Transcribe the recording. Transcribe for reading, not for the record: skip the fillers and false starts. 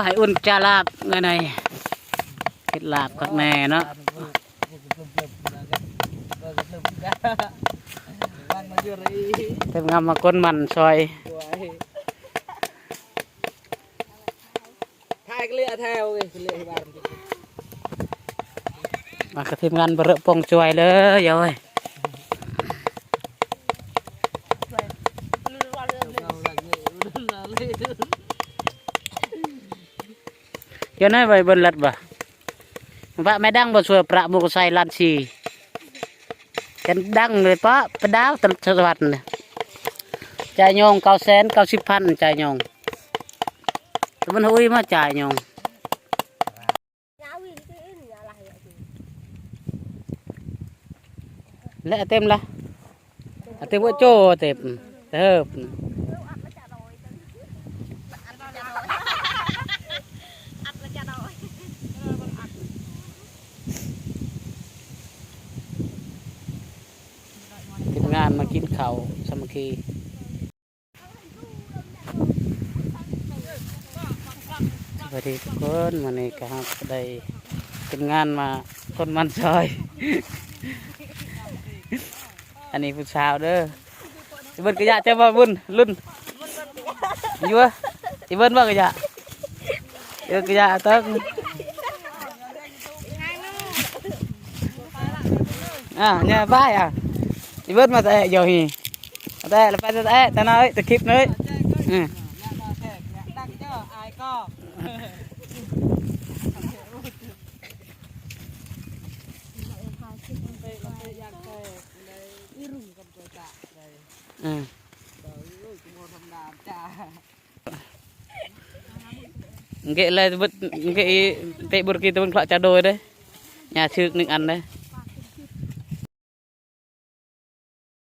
ให้อุ่นจะลาบไงไงคิดลาบกับแม่เนาะเต็มงามมาก้นมันซอยมากระทิมงานเบอร์ปงช่วยเลยโย้ยcho nó vậy bên lật bà vợ mẹ đang bờ sùa prạ mua say lan xì chân đăng rồi pá đáo tận sờ vặt này chạy nhông cao sen cao xíp phan chạy nhông mình hôi mà chạy nhông lẽ tem là tem bữa trô tem thơmงานมากินข้าวสามัคคีสวัสดีทุกคนวันนี้ก็ได้เป็นงานมาคนมันซอย อันนี้ผู้สาวเด้ออีเบิ้ลกระยะเจ้าบ่บุญรุ่นอยู่วะอีเบิ้ลบ่กระยะเดี๋ยวกระยะตั้งเนี่ยบ้าอีเบิ้ลมาแต่โยฮีแต่ละไปแต่น้อยแต่คลิปน้อยเกะเลยเกะเตะบุรกีตะวันขลักจะโดยเด้nhà chữหนึ่งอันเด้